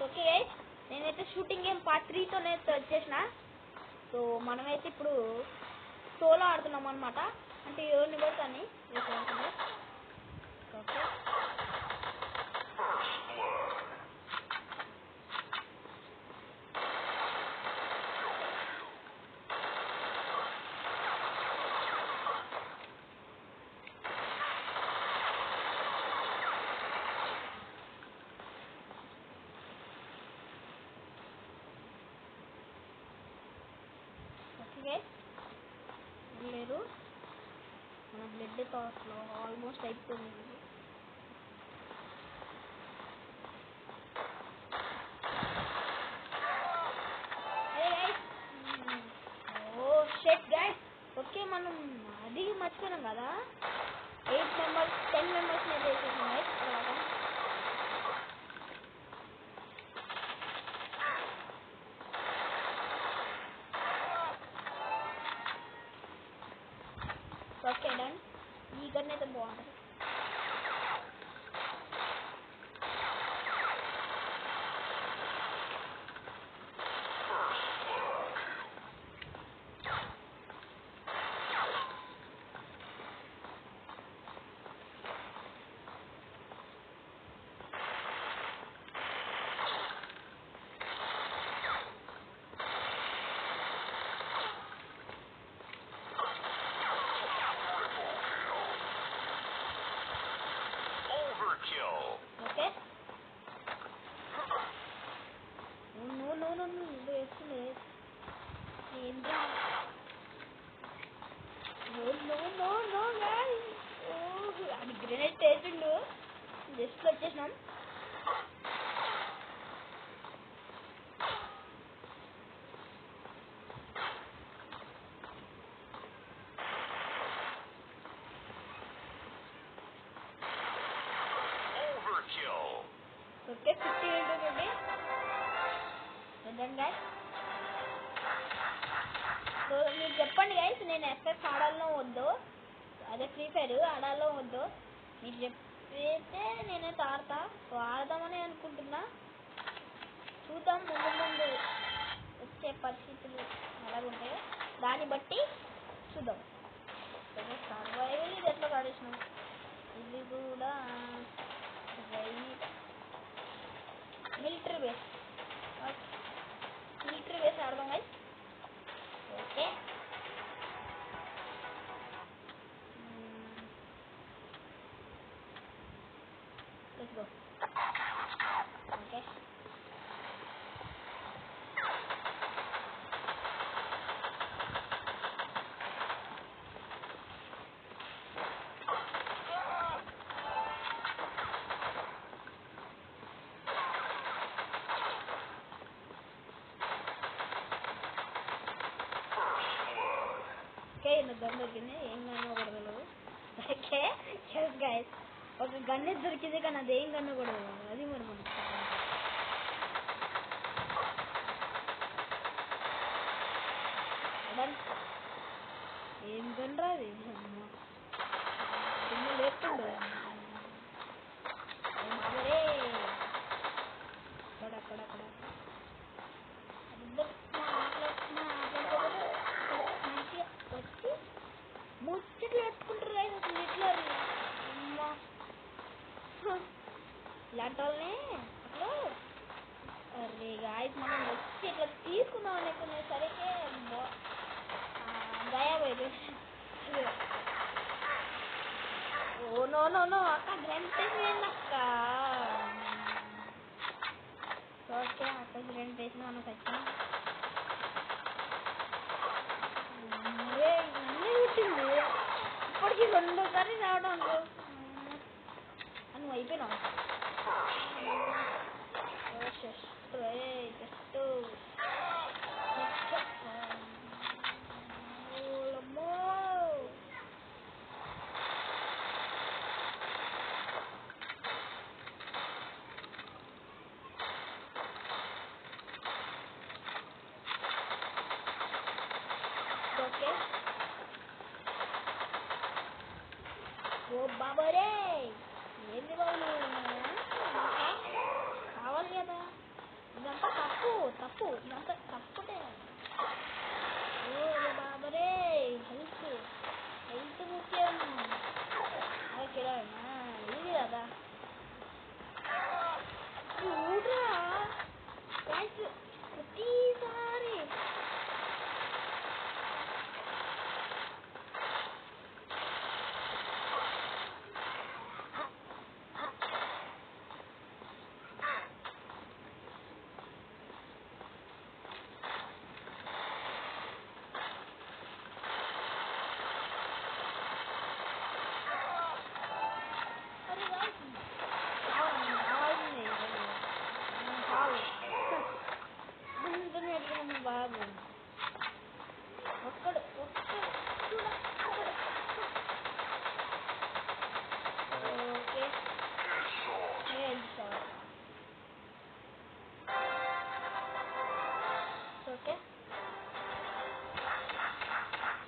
Okay guys, నేనైతే shooting game part 3తోనే వచ్చేసిన. So మనమైతే ఇప్పుడు సోలో ఆడుతున్నాం అనమాట. అంటే ఎవరిని పడతాని ఓకే లేదు, మన బ్లడ్ టాస్లో ఆల్మోస్ట్ అయిపోయింది. ఓ షెట్ గైస్, ఓకే మనం అది మర్చిపోయినాం కదా, 8 మెంబర్స్ 10 మెంబర్స్ అయితే వేసేసాం గైస్. అలాగా ఓకే డన్. ఈ గన్ అయితే బాగుంటుంది. ఓకే నువ్వు వేస్తుంది ఏంటి? అది గ్రెనేడ్ వేసిండు, జస్ట్ వచ్చేసినాం. ఓకే 50 ఉంటుంది గైస్. సో మీరు చెప్పండి గైస్, నేను ఎఫ్ఎఫ్ ఆడాలో వద్దో, అదే ఫ్రీ ఫైర్ ఆడాలో వద్దో మీరు చెప్పేస్తే నేనైతే ఆడతా. సో ఆడదామని అనుకుంటున్నా, చూద్దాం ముందు ముందు వచ్చే పరిస్థితులు ఎలాగుంటాయో దాన్ని బట్టి చూద్దాం. సర్వైవల్ ఇది ఎట్లా ఆడేసినాం, ఇది కూడా మిలిటరీ బేస్ ఆడదాం guys. Okay let's go. Okay నాకు గన్ దొరికింది, ఏం గన్ను కూడా తెలియదు. ఓకే ఎస్ గైస్, ఒక గన్నే దొరికింది కానీ అది ఏం గన్ను కూడా తెలియదు. అది మరి మనకి ఏం గన్ రా అది, లేకుండా అక్కడక్కడక్కడ వచ్చి ముచ్చట్లు పెట్టుకుంటారు కదా అసలు ఇట్లా. ఇలాంటి వాళ్ళని అసలు అరే గాయస్ మనం వచ్చి ఇట్లా తీసుకుందాం అనుకునే సరికి దయాబోయేది. ఓ నో నో నో అక్క గ్రెంట్ అక్క. ఓకే అక్క గ్రెంట్ వేసిన మనం ఖచ్చితంగా నన్నే పుట్టింది. ఇప్పటికి 2 సార్లు రావడం నువ్వు అయిపోయినావు. ఓకే ఓ బాబరే, ఏంది బాబు కావాలి కదా. చూడరా గైస్ ప్రతిసారి బాబు ఒక్కడు ఓకే ఓకే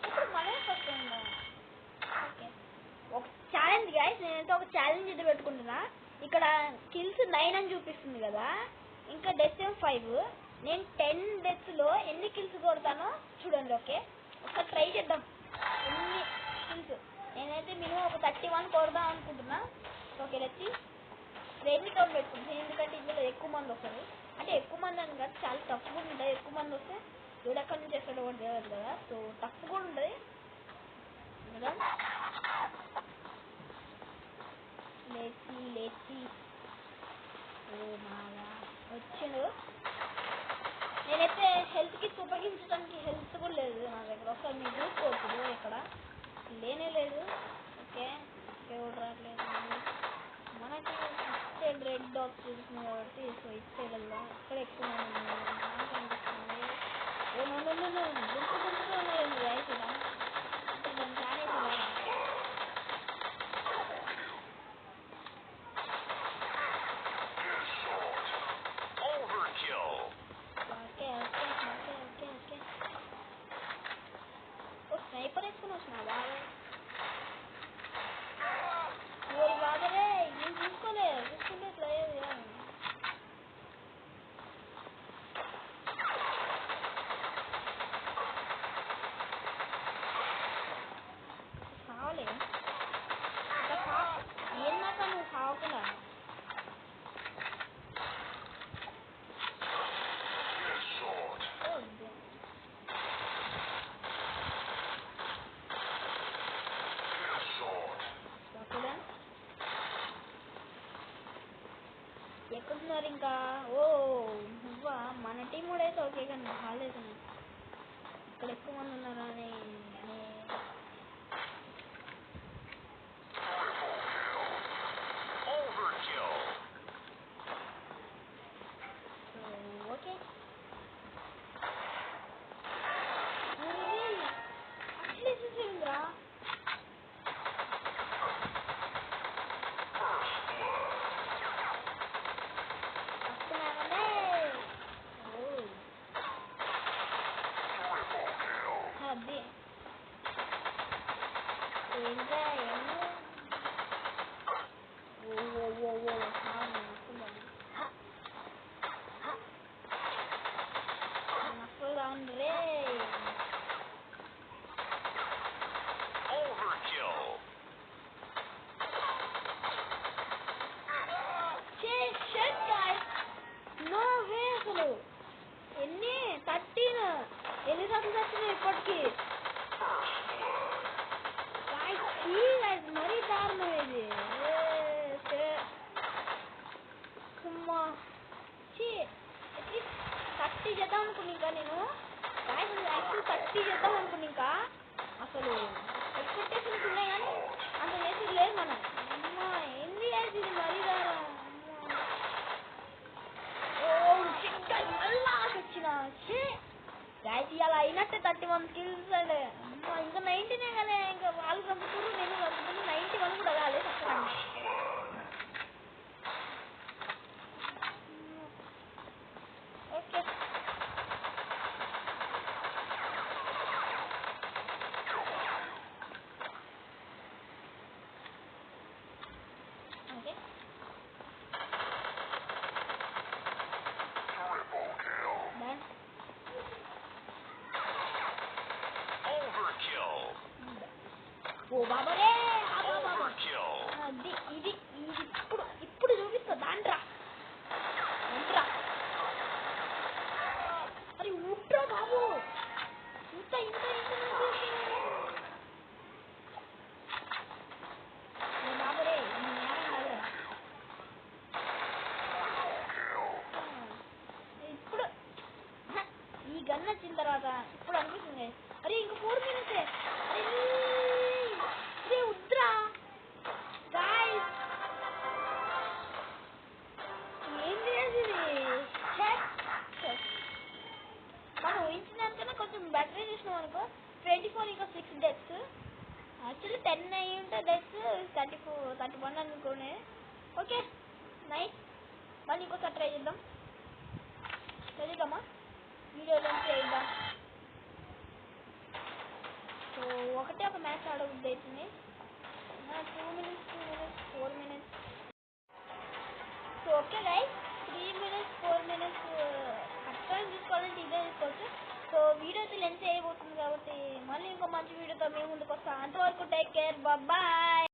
ఇప్పుడు మనం ఫస్ట్ ఓకే ఒక ఛాలెంజ్ గైస్ నేనైతే ఒక ఛాలెంజ్ అయితే పెట్టుకుంటున్నా ఇక్కడ కిల్స్ 9 అని చూపిస్తుంది కదా ఇంకా డెత్ 5 నేను 10 డెత్స్ లో ఎన్ని కిల్స్ కొడతానో చూడండి ఓకే ఒకసారి ట్రై చేద్దాం ఎన్ని కిల్స్ నేనైతే మినిమం ఒక 31 కొడదాం అనుకుంటున్నా ఓకే వచ్చి రెడ్ని టౌన్ పెట్టుకుంటాను ఎందుకంటే ఇందులో ఎక్కువ మంది వస్తారు అంటే ఎక్కువ మంది అని కాదు చాలా తక్కువ ఉంటుంది ఎక్కువ మంది వస్తే ఎక్కడి నుంచి వస్తాడో కూడా తెలియదు కదా సో తక్కువ కూడా ఉంటుంది కదా లేచి ఓ మాలా వచ్చిండు నేనైతే హెల్త్కి ఉపయోగించడానికి హెల్త్ కూడా లేదు నా దగ్గర ఒకసారి మీరు చూసుకోవచ్చు ఇక్కడ లేనే లేదు ఓకే ఎవరు రావట్లేదు మనకి ఇటు రెడ్ డాట్స్ చూస్తుంది కాబట్టి సో ఇటు సైడ్ వెళ్దాం ఇక్కడ ఎక్కువ మంది నాకు అనిపిస్తుంది ఓ నన్ను గుంపుగా ఉన్నాయండి రైస్ ఇలా అంటే దాని ప్లాన్ అయితే స్నైపర్ వేసుకుని వచ్చినా బాగా ఓరి బాధరే నేను చూసుకుంటే ఇట్లా అయ్యేది కావాలి ఏందాక నువ్వు కావకుండా ఎక్కడున్నారు ఇంకా ఓ నువ్వా మన టీం కూడా అయితే ఓకే కానీ కాలేదు ఇక్కడ ఎక్కువ మంది ఉన్నారా అని ఓకే అట్లే చూసేంద్రా అది ఏంటా నక్కలు రాండి రే నో వే అసలు ఎన్ని 13 ఎన్నిసార్లు చచ్చినాయి ఇప్పటికి మరీ దారుణం ఇది అట్లీస్ట్ 30 చేద్దాం అనుకుని ఇంకా నేను యాక్చువల్ 30 చేద్దాం అనుకుని ఇంకా అసలు ఎక్స్పెక్టేషన్స్ ఉన్నాయి కానీ అంత చేసేది లేదు మనం అమ్మా ఏంది ఇది మరీ దారుణం మళ్ళా వచ్చిన గాయస్ ఇలా అయినట్టే 31 స్కిల్స్ అంటే అమ్మా ఇంకా 19 కదా ఇంకా వాళ్ళు చంపుతున్నారు నేను చంపుతున్నాను 91 కూడా కాలేదు చెప్పండి ఓకే ఓకే ఓ బాబారే ఇది ఇప్పుడు చూపిస్తా దాంట్రా 1 వచ్చిన తర్వాత ఇప్పుడు అనిపిస్తుంది అరే ఇంక 4 మినిట్స్ అరే ఉద్రా గాయ్స్ ఏంటి ఇది మనం ఊహించినంతకన్నా కొంచెం బెటర్ చేసినాం అనుకో 24 ఇంకా 6 డెత్స్ యాక్చువల్లీ 10 అయ్యి ఉంటే డెత్స్ 31 అనుకోండి ఓకే నైస్ మళ్ళీ ఇంకోసారి ట్రై చేద్దాం చదిద్దామా వీడియో లెన్స్ చేద్దాం సో ఒకటే ఒక మ్యాచ్ ఆడబుద్ది అవుతుంది 2 minutes 4 minutes so okay guys 3 minutes 4 minutes కరెక్ట్గా తీసుకోవాలంటే ఇదే తీసుకోవచ్చు సో వీడియో అయితే లెన్స్ అయిపోతుంది కాబట్టి మళ్ళీ ఇంకో మంచి వీడియోతో మీ ముందుకు వస్తాను అంతవరకు టేక్ కేర్ బాయ్